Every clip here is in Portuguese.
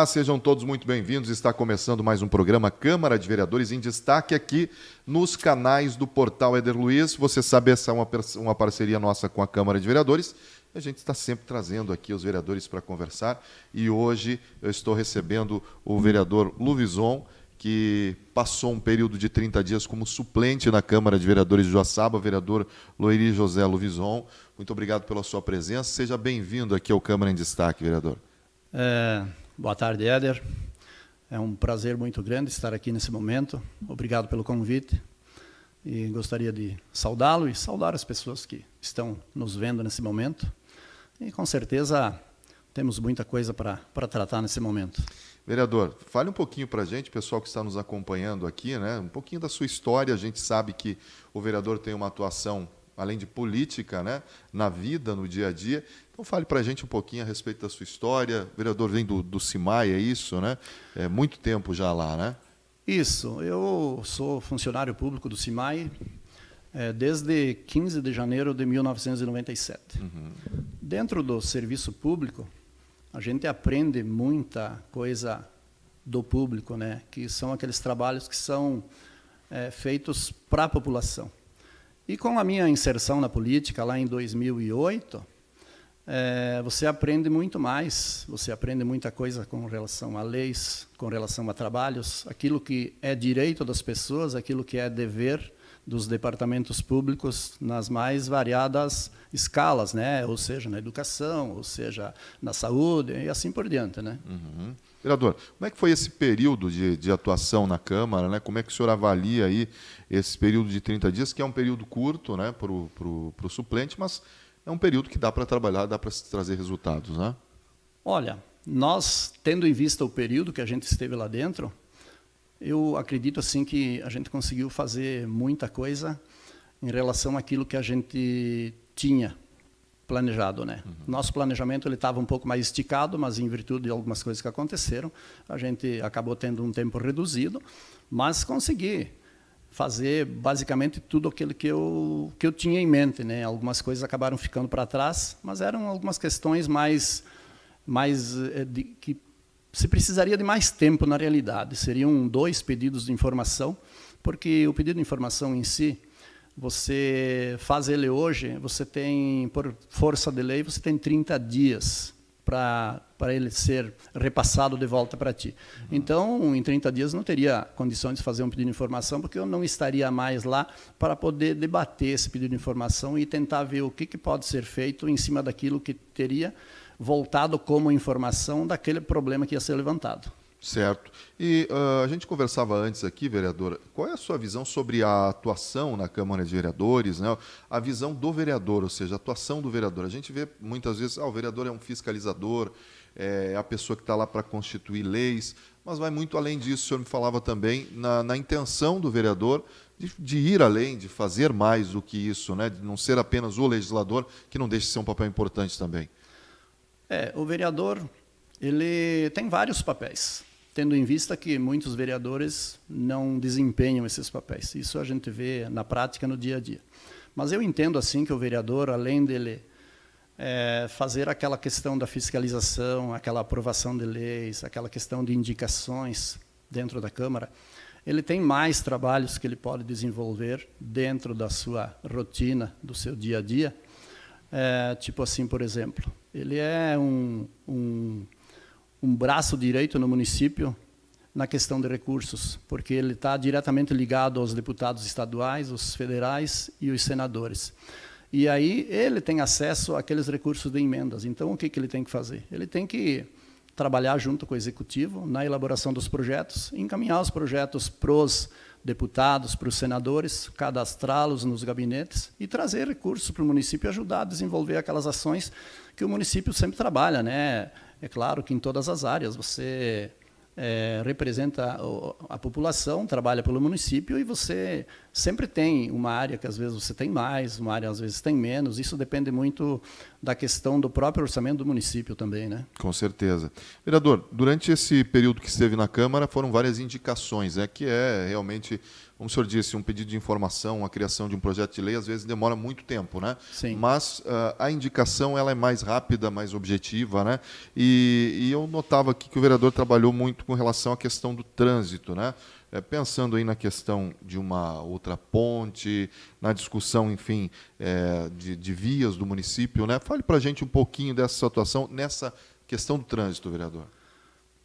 Olá, sejam todos muito bem-vindos. Está começando mais um programa Câmara de Vereadores em destaque aqui nos canais do Portal Éder Luiz. Você sabe, essa é uma parceria nossa com a Câmara de Vereadores. A gente está sempre trazendo aqui os vereadores para conversar. E hoje eu estou recebendo o vereador Luvison, que passou um período de 30 dias como suplente na Câmara de Vereadores de Joaçaba, vereador Loiri José Luvison. Muito obrigado pela sua presença. Seja bem-vindo aqui ao Câmara em Destaque, vereador. Boa tarde, Éder. É um prazer muito grande estar aqui nesse momento. Obrigado pelo convite. E gostaria de saudá-lo e saudar as pessoas que estão nos vendo nesse momento. E, com certeza, temos muita coisa para tratar nesse momento. Vereador, fale um pouquinho para a gente, pessoal que está nos acompanhando aqui, né? Um pouquinho da sua história. A gente sabe que o vereador tem uma atuação, além de política, né, na vida, no dia a dia. Então, fale para a gente um pouquinho a respeito da sua história. O vereador vem do CIMAI, é isso, né? É muito tempo já lá, né? Isso. Eu sou funcionário público do CIMAI desde 15 de janeiro de 1997. Dentro do serviço público, a gente aprende muita coisa do público, né? Que são aqueles trabalhos que são feitos para a população. E com a minha inserção na política lá em 2008, você aprende muito mais, você aprende muita coisa com relação a leis, com relação a trabalhos, aquilo que é direito das pessoas, aquilo que é dever dos departamentos públicos nas mais variadas escalas, né? Ou seja, na educação, ou seja, na saúde e assim por diante, né? Vereador, como é que foi esse período de atuação na Câmara, né? Como é que o senhor avalia aí esse período de 30 dias, que é um período curto, né, para o suplente, mas é um período que dá para trabalhar, dá para trazer resultados, né? Olha, nós, tendo em vista o período que a gente esteve lá dentro, eu acredito assim que a gente conseguiu fazer muita coisa em relação àquilo que a gente tinha planejado, né? Nosso planejamento ele estava um pouco mais esticado, mas em virtude de algumas coisas que aconteceram, a gente acabou tendo um tempo reduzido, mas consegui fazer basicamente tudo aquilo que eu tinha em mente, né? Algumas coisas acabaram ficando para trás, mas eram algumas questões que se precisaria de mais tempo na realidade. Seriam 2 pedidos de informação, porque o pedido de informação em si, você faz ele hoje, você tem, por força de lei, você tem 30 dias para ele ser repassado de volta para ti. Então, em 30 dias, não teria condições de fazer um pedido de informação, porque eu não estaria mais lá para poder debater esse pedido de informação e tentar ver o que pode ser feito em cima daquilo que teria voltado como informação daquele problema que ia ser levantado. Certo. E a gente conversava antes aqui, vereadora, qual é a sua visão sobre a atuação na Câmara de Vereadores, né? A visão do vereador, ou seja, a atuação do vereador. A gente vê muitas vezes, o vereador é um fiscalizador, é a pessoa que está lá para constituir leis, mas vai muito além disso. O senhor me falava também na intenção do vereador de ir além, de fazer mais do que isso, né? De não ser apenas o legislador, que não deixa de ser um papel importante também. O vereador ele tem vários papéis, tendo em vista que muitos vereadores não desempenham esses papéis. Isso a gente vê na prática, no dia a dia. Mas eu entendo assim que o vereador, além dele fazer aquela questão da fiscalização, aquela aprovação de leis, aquela questão de indicações dentro da Câmara, ele tem mais trabalhos que ele pode desenvolver dentro da sua rotina, do seu dia a dia. Tipo assim, por exemplo, ele é um braço direito no município na questão de recursos, porque ele está diretamente ligado aos deputados estaduais, os federais e os senadores. E aí ele tem acesso àqueles recursos de emendas. Então, o que ele tem que fazer? Ele tem que trabalhar junto com o Executivo na elaboração dos projetos, encaminhar os projetos para os deputados, para os senadores, cadastrá-los nos gabinetes e trazer recursos para o município e ajudar a desenvolver aquelas ações que o município sempre trabalha, né? É claro que em todas as áreas você representa a população, trabalha pelo município e você sempre tem uma área que às vezes você tem mais, uma área às vezes tem menos. Isso depende muito da questão do próprio orçamento do município também, né? Com certeza. Vereador, durante esse período que esteve na Câmara foram várias indicações, que é realmente como o senhor disse, um pedido de informação, a criação de um projeto de lei, às vezes demora muito tempo, né? Sim. Mas a indicação ela é mais rápida, mais objetiva, né? E eu notava aqui que o vereador trabalhou muito com relação à questão do trânsito, né? Pensando aí na questão de uma outra ponte, na discussão, enfim, de vias do município, né? Fale para a gente um pouquinho dessa situação, nessa questão do trânsito, vereador.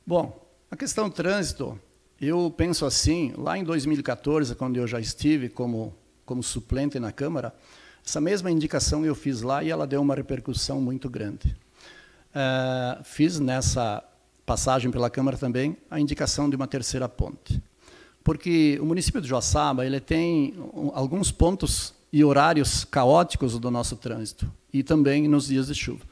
Bom, a questão do trânsito, eu penso assim, lá em 2014, quando eu já estive como suplente na Câmara, essa mesma indicação eu fiz lá e ela deu uma repercussão muito grande. Fiz nessa passagem pela Câmara também a indicação de uma terceira ponte. Porque o município de Joaçaba ele tem alguns pontos e horários caóticos do nosso trânsito, e também nos dias de chuva.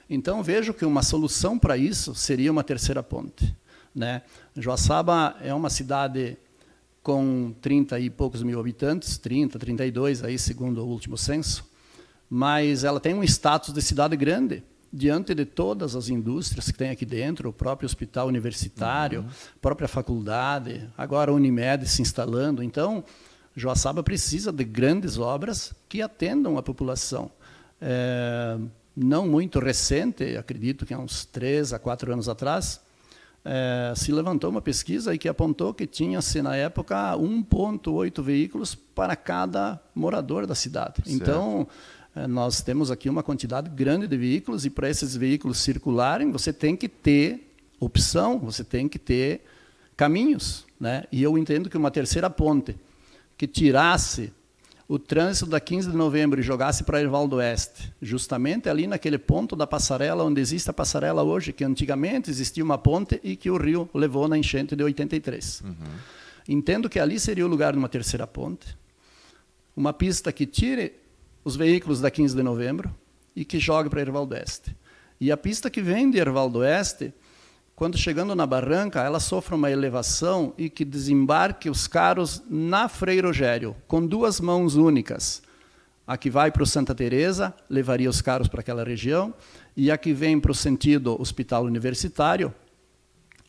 Então, vejo que uma solução para isso seria uma terceira ponte, né? Joaçaba é uma cidade com 30 e poucos mil habitantes, 30, 32, aí, segundo o último censo, mas ela tem um status de cidade grande, diante de todas as indústrias que tem aqui dentro, o próprio hospital universitário, própria faculdade, agora a Unimed se instalando. Então, Joaçaba precisa de grandes obras que atendam a população. Não muito recente, acredito que há uns 3 a 4 anos atrás, se levantou uma pesquisa que apontou que tinha-se, na época, 1,8 veículos para cada morador da cidade. Certo. Então, nós temos aqui uma quantidade grande de veículos, e para esses veículos circularem, você tem que ter opção, você tem que ter caminhos, né? E eu entendo que uma terceira ponte que tirasse o trânsito da 15 de novembro e jogasse para Hervaldo Oeste, justamente ali naquele ponto da passarela, onde existe a passarela hoje, que antigamente existia uma ponte e que o rio levou na enchente de 83. Entendo que ali seria o lugar de uma terceira ponte, uma pista que tire os veículos da 15 de novembro e que jogue para Hervaldo Oeste. E a pista que vem de Hervaldo Oeste, quando chegando na barranca, ela sofre uma elevação e que desembarque os carros na Frei Rogério, com 2 mãos únicas. A que vai para o Santa Teresa levaria os carros para aquela região, e a que vem para o sentido Hospital Universitário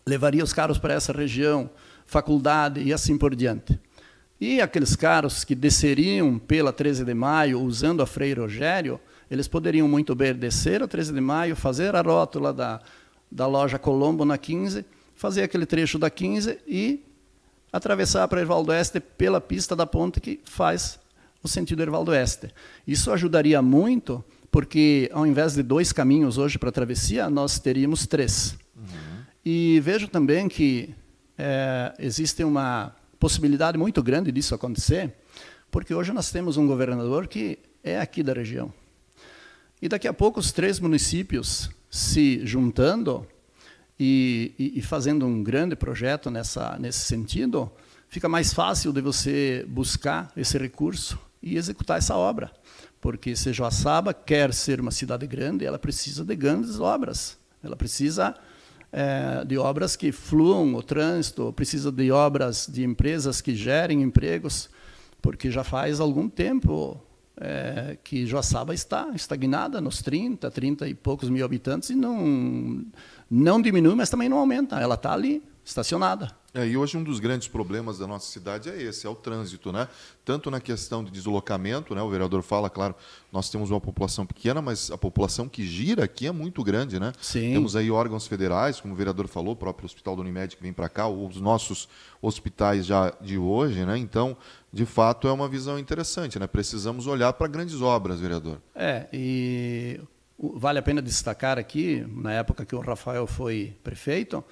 levaria os carros para essa região, faculdade e assim por diante. E aqueles carros que desceriam pela 13 de maio, usando a Frei Rogério, eles poderiam muito bem descer a 13 de maio, fazer a rótula da loja Colombo na 15, fazer aquele trecho da 15 e atravessar para Hervaldo Oeste pela pista da ponte que faz o sentido Hervaldo Oeste. Isso ajudaria muito, porque ao invés de 2 caminhos hoje para a travessia, nós teríamos 3. E vejo também que existe uma possibilidade muito grande disso acontecer, porque hoje nós temos um governador que é aqui da região. E daqui a pouco os 3 municípios se juntando e fazendo um grande projeto nesse sentido, fica mais fácil de você buscar esse recurso e executar essa obra. Porque se Joaçaba quer ser uma cidade grande, ela precisa de grandes obras. Ela precisa de obras que fluam o trânsito, precisa de obras de empresas que gerem empregos, porque já faz algum tempo que Joaçaba está estagnada nos 30 e poucos mil habitantes e não diminui, mas também não aumenta. Ela está ali, estacionada. E hoje um dos grandes problemas da nossa cidade é esse, é o trânsito, né? Tanto na questão de deslocamento, né? O vereador fala, claro, nós temos uma população pequena, mas a população que gira aqui é muito grande, né? Sim. Temos aí órgãos federais, como o vereador falou, o próprio Hospital da Unimed que vem para cá, os nossos hospitais já de hoje, né? Então, de fato, é uma visão interessante, né? Precisamos olhar para grandes obras, vereador. E vale a pena destacar aqui, na época que o Rafael foi prefeito,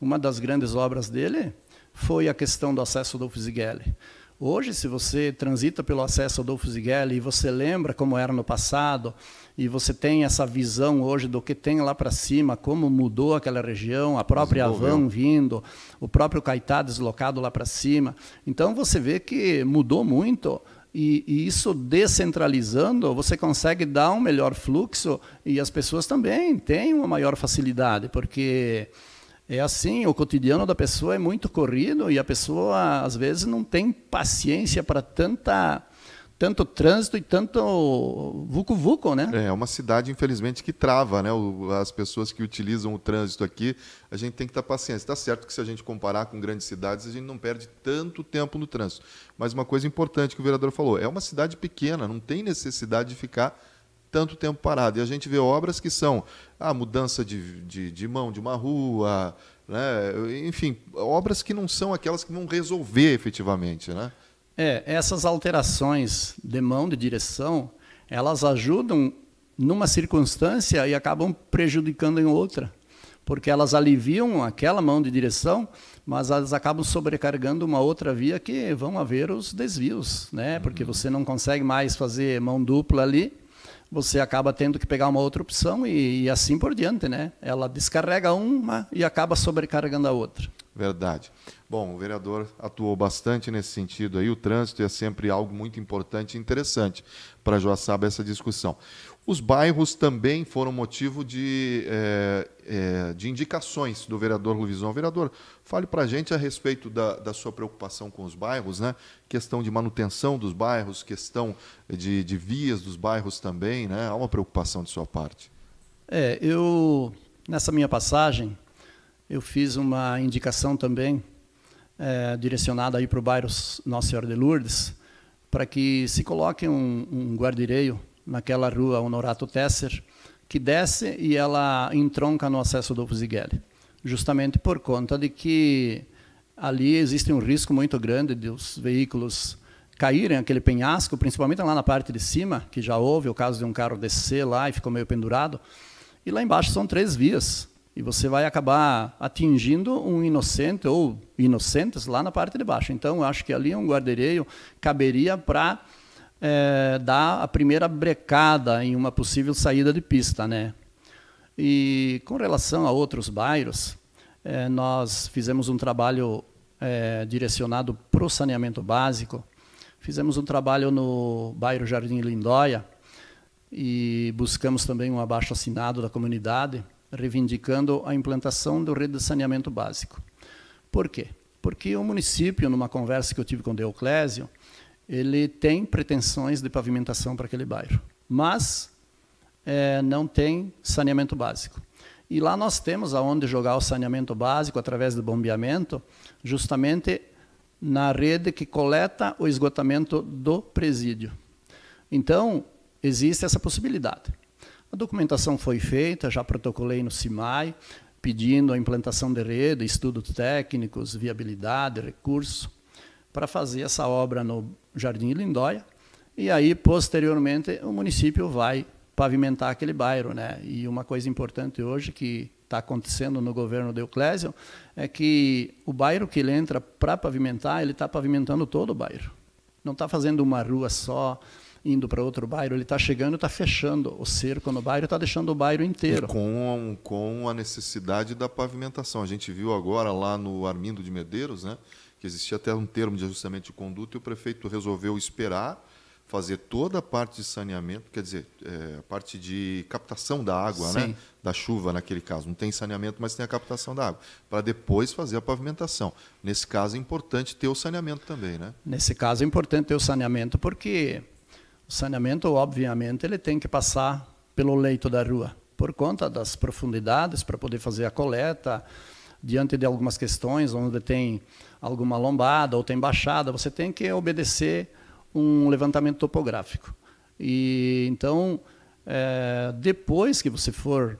uma das grandes obras dele foi a questão do acesso ao Adolfo Zigueli. Hoje, se você transita pelo acesso ao Adolfo Zigueli e você lembra como era no passado, e você tem essa visão hoje do que tem lá para cima, como mudou aquela região, a própria Avan vindo, o próprio Caetá deslocado lá para cima. Então, você vê que mudou muito, e isso descentralizando, você consegue dar um melhor fluxo, e as pessoas também têm uma maior facilidade, porque é assim, o cotidiano da pessoa é muito corrido e a pessoa, às vezes, não tem paciência para tanto trânsito e tanto vucu-vucu, né? É uma cidade, infelizmente, que trava, né? As pessoas que utilizam o trânsito aqui, a gente tem que ter paciência. Está certo que se a gente comparar com grandes cidades, a gente não perde tanto tempo no trânsito. Mas uma coisa importante que o vereador falou, é uma cidade pequena, não tem necessidade de ficar tanto tempo parado. E a gente vê obras que são a mudança de mão de uma rua, né? Enfim, obras que não são aquelas que vão resolver efetivamente, né? Essas alterações de mão de direção, elas ajudam numa circunstância e acabam prejudicando em outra, porque elas aliviam aquela mão de direção, mas elas acabam sobrecarregando uma outra via que vão haver os desvios, né? Porque você não consegue mais fazer mão dupla ali, você acaba tendo que pegar uma outra opção e assim por diante, né? Ela descarrega uma e acaba sobrecarregando a outra. Verdade. Bom, o vereador atuou bastante nesse sentido aí, o trânsito é sempre algo muito importante e interessante para Joaçaba essa discussão. Os bairros também foram motivo de indicações do vereador Luizão. Vereador, fale para a gente a respeito da sua preocupação com os bairros, né? Questão de manutenção dos bairros, questão de vias dos bairros também, né? Há uma preocupação de sua parte. Nessa minha passagem, eu fiz uma indicação também direcionada aí para o bairro Nossa Senhora de Lourdes, para que se coloque um guarda-reio naquela rua Honorato Tesser, que desce e ela entronca no acesso do Zigueli, justamente por conta de que ali existe um risco muito grande de os veículos caírem aquele penhasco, principalmente lá na parte de cima, que já houve o caso de um carro descer lá e ficou meio pendurado, e lá embaixo são 3 vias, e você vai acabar atingindo um inocente ou inocentes lá na parte de baixo. Então, eu acho que ali um guarda-reio caberia para dar a primeira brecada em uma possível saída de pista, né? E com relação a outros bairros, nós fizemos um trabalho direcionado para o saneamento básico. Fizemos um trabalho no bairro Jardim Lindóia e buscamos também um abaixo-assinado da comunidade, reivindicando a implantação da rede de saneamento básico. Por quê? Porque o município, numa conversa que eu tive com o Deoclésio, ele tem pretensões de pavimentação para aquele bairro, mas não tem saneamento básico. E lá nós temos aonde jogar o saneamento básico através do bombeamento, justamente na rede que coleta o esgotamento do presídio. Então, existe essa possibilidade. A documentação foi feita, já protocolei no CIMAI, pedindo a implantação de rede, estudos técnicos, viabilidade, recurso, para fazer essa obra no Jardim Lindóia, e aí, posteriormente, o município vai pavimentar aquele bairro, né? E uma coisa importante hoje que está acontecendo no governo de Euclésio é que o bairro que ele entra para pavimentar, ele está pavimentando todo o bairro. Não está fazendo uma rua só, indo para outro bairro, ele está chegando, está fechando o cerco no bairro, está deixando o bairro inteiro. E com a necessidade da pavimentação. A gente viu agora lá no Armindo de Medeiros, né, que existia até um termo de ajustamento de conduta e o prefeito resolveu esperar fazer toda a parte de saneamento, quer dizer, a parte de captação da água, né, da chuva naquele caso. Não tem saneamento, mas tem a captação da água, para depois fazer a pavimentação. Nesse caso é importante ter o saneamento também, né? Nesse caso é importante ter o saneamento porque o saneamento, obviamente, ele tem que passar pelo leito da rua, por conta das profundidades, para poder fazer a coleta, diante de algumas questões, onde tem alguma lombada ou tem baixada, você tem que obedecer um levantamento topográfico. E então, depois que você for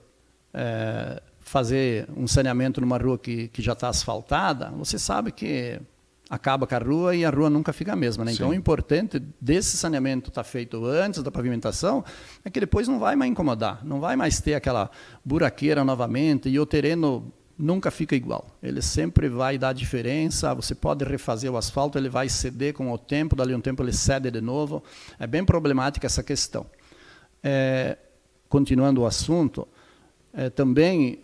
fazer um saneamento numa rua que já está asfaltada, você sabe que acaba com a rua e a rua nunca fica a mesma, né? Então, o importante desse saneamento estar feito antes da pavimentação é que depois não vai mais incomodar, não vai mais ter aquela buraqueira novamente e o terreno nunca fica igual. Ele sempre vai dar diferença, você pode refazer o asfalto, ele vai ceder com o tempo, dali um tempo ele cede de novo. É bem problemática essa questão. Continuando o assunto, também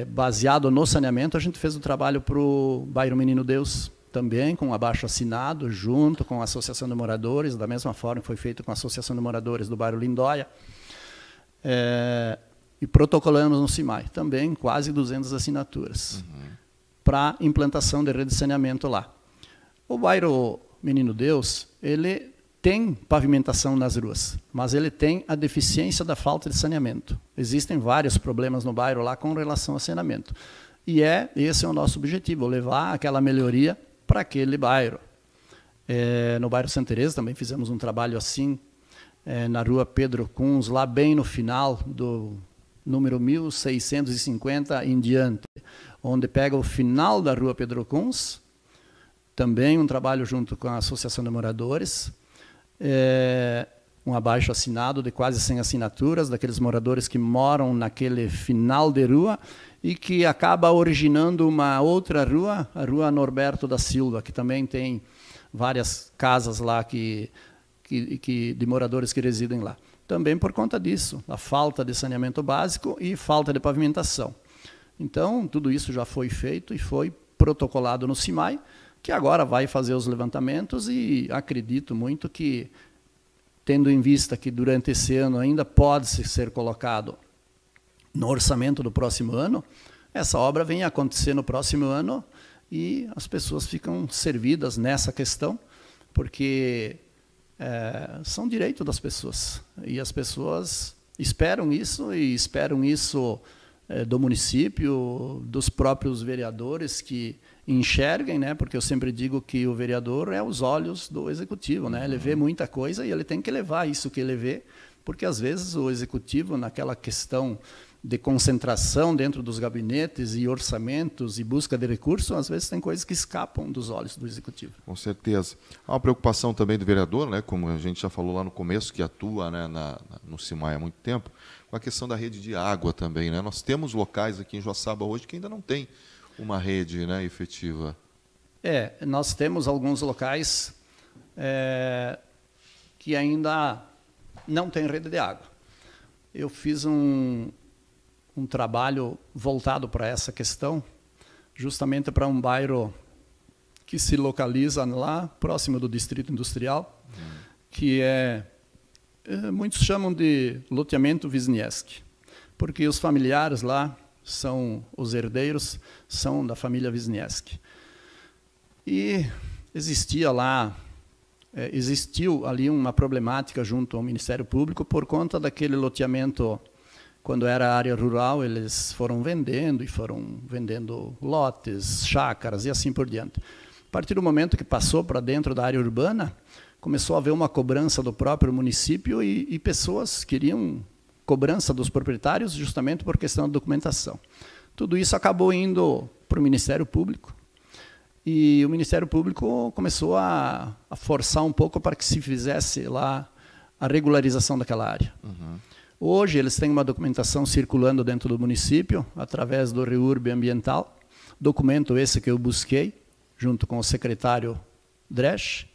baseado no saneamento, a gente fez o trabalho para o bairro Menino Deus, também com abaixo-assinado, junto com a Associação de Moradores, da mesma forma que foi feito com a Associação de Moradores do bairro Lindóia. E protocolamos no CIMAI, também quase 200 assinaturas, para implantação de rede de saneamento lá. O bairro Menino Deus, ele tem pavimentação nas ruas, mas ele tem a deficiência da falta de saneamento. Existem vários problemas no bairro lá com relação ao saneamento. E esse é o nosso objetivo, levar aquela melhoria para aquele bairro. No bairro Santa Teresa também fizemos um trabalho assim, na rua Pedro Kunz, lá bem no final do número 1650 em diante, onde pega o final da rua Pedro Kunz, também um trabalho junto com a Associação de Moradores, um abaixo-assinado de quase 100 assinaturas, daqueles moradores que moram naquele final de rua, e que acaba originando uma outra rua, a Rua Norberto da Silva, que também tem várias casas lá de moradores que residem lá. Também por conta disso, a falta de saneamento básico e falta de pavimentação. Então, tudo isso já foi feito e foi protocolado no CIMAI, que agora vai fazer os levantamentos, e acredito muito que, tendo em vista que durante esse ano ainda pode ser colocado no orçamento do próximo ano, essa obra vem a acontecer no próximo ano e as pessoas ficam servidas nessa questão, porque são direito das pessoas, e as pessoas esperam isso, do município, dos próprios vereadores que enxerguem, né? Porque eu sempre digo que o vereador é os olhos do executivo, né? Ele vê muita coisa e ele tem que levar isso que ele vê, porque às vezes o executivo, naquela questão de concentração dentro dos gabinetes e orçamentos e busca de recursos, às vezes tem coisas que escapam dos olhos do executivo. Com certeza. Há uma preocupação também do vereador, né, como a gente já falou lá no começo, que atua, né, no CIMAI há muito tempo, com a questão da rede de água também, né? Nós temos locais aqui em Joaçaba hoje que ainda não tem uma rede, né, efetiva. Nós temos alguns locais que ainda não tem rede de água. Eu fiz um trabalho voltado para essa questão, justamente para um bairro que se localiza lá, próximo do Distrito Industrial, que muitos chamam de loteamento Wisniewski, porque os familiares lá, os herdeiros, são da família Wisniewski. E existiu ali uma problemática junto ao Ministério Público por conta daquele loteamento. Quando era área rural, eles foram vendendo lotes, chácaras e assim por diante. A partir do momento que passou para dentro da área urbana, começou a haver uma cobrança do próprio município e pessoas queriam cobrança dos proprietários justamente por questão da documentação. Tudo isso acabou indo para o Ministério Público, e o Ministério Público começou a forçar um pouco para que se fizesse lá a regularização daquela área. Hoje eles têm uma documentação circulando dentro do município, através do REURB ambiental, documento esse que eu busquei, junto com o secretário Dresch,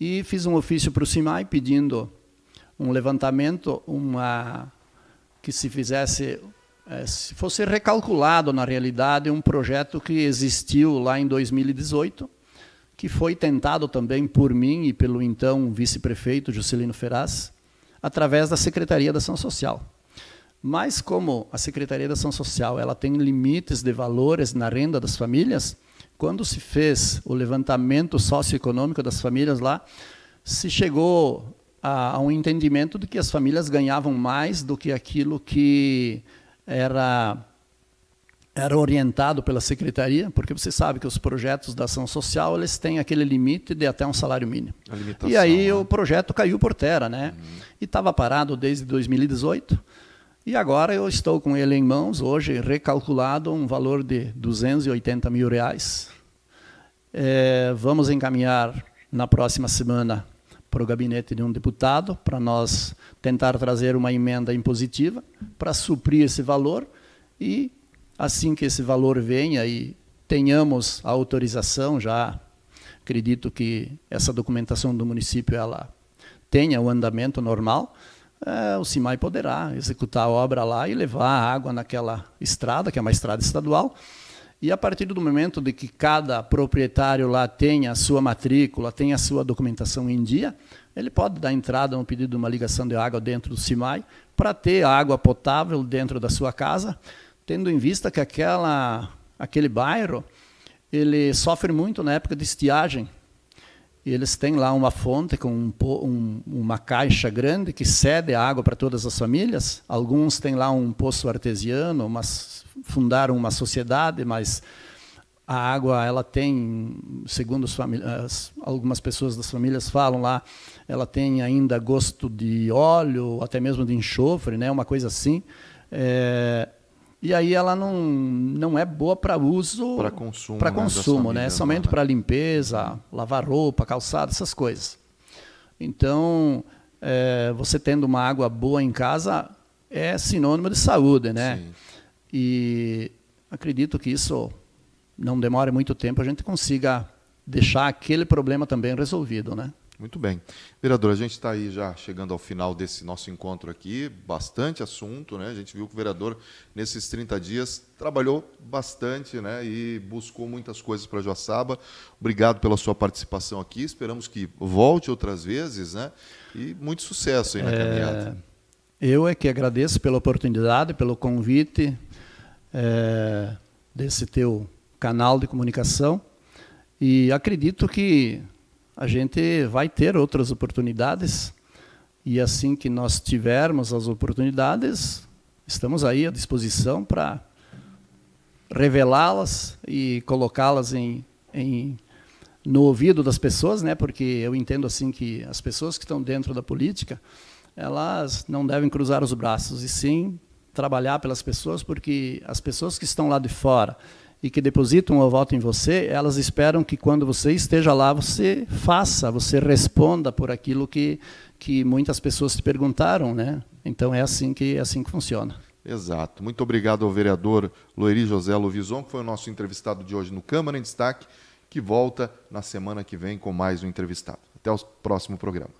e fiz um ofício para o CIMAI pedindo um levantamento, que se fosse recalculado na realidade um projeto que existiu lá em 2018, que foi tentado também por mim e pelo então vice-prefeito Juscelino Ferraz, através da Secretaria da Ação Social. Mas como a Secretaria da Ação Social ela tem limites de valores na renda das famílias, quando se fez o levantamento socioeconômico das famílias lá, se chegou a um entendimento de que as famílias ganhavam mais do que aquilo que era orientado pela Secretaria, porque você sabe que os projetos da ação social eles têm aquele limite de até um salário mínimo. E aí o projeto caiu por terra, né? E estava parado desde 2018, e agora eu estou com ele em mãos, hoje recalculado um valor de R$280 mil. Vamos encaminhar na próxima semana para o gabinete de um deputado, para nós tentar trazer uma emenda impositiva para suprir esse valor, e assim que esse valor venha e tenhamos a autorização, já acredito que essa documentação do município ela tenha o andamento normal, o CIMAI poderá executar a obra lá e levar a água naquela estrada, que é uma estrada estadual, e a partir do momento de que cada proprietário lá tenha a sua matrícula, tenha a sua documentação em dia, ele pode dar entrada no pedido de uma ligação de água dentro do CIMAI para ter água potável dentro da sua casa, tendo em vista que aquele bairro ele sofre muito na época de estiagem, e eles têm lá uma fonte com uma caixa grande que cede a água para todas as famílias. Alguns têm lá um poço artesiano, fundaram uma sociedade, mas a água, ela tem, segundo algumas pessoas das famílias falam lá, ela tem ainda gosto de óleo, até mesmo de enxofre, né? Uma coisa assim. E aí ela não é boa para uso, para consumo, né? Somente para limpeza, lavar roupa, calçado, essas coisas. Então, você tendo uma água boa em casa é sinônimo de saúde, né? Sim. E acredito que isso não demore muito tempo, a gente consiga deixar aquele problema também resolvido, né? Muito bem. Vereador, a gente está aí já chegando ao final desse nosso encontro aqui, bastante assunto, né? A gente viu que o vereador, nesses 30 dias, trabalhou bastante, né? E buscou muitas coisas para Joaçaba. Obrigado pela sua participação aqui, esperamos que volte outras vezes, né? E muito sucesso aí na caminhada. Eu é que agradeço pela oportunidade, pelo convite desse teu canal de comunicação, e acredito que a gente vai ter outras oportunidades, e assim que nós tivermos as oportunidades, estamos aí à disposição para revelá-las e colocá-las no ouvido das pessoas, né? Porque eu entendo assim que as pessoas que estão dentro da política, elas não devem cruzar os braços, e sim trabalhar pelas pessoas, porque as pessoas que estão lá de fora e que depositam o voto em você, elas esperam que quando você esteja lá, você faça, você responda por aquilo que muitas pessoas te perguntaram, né? Então é assim que funciona. Exato. Muito obrigado ao vereador Loeri José Lovison, que foi o nosso entrevistado de hoje no Câmara em Destaque, que volta na semana que vem com mais um entrevistado. Até o próximo programa.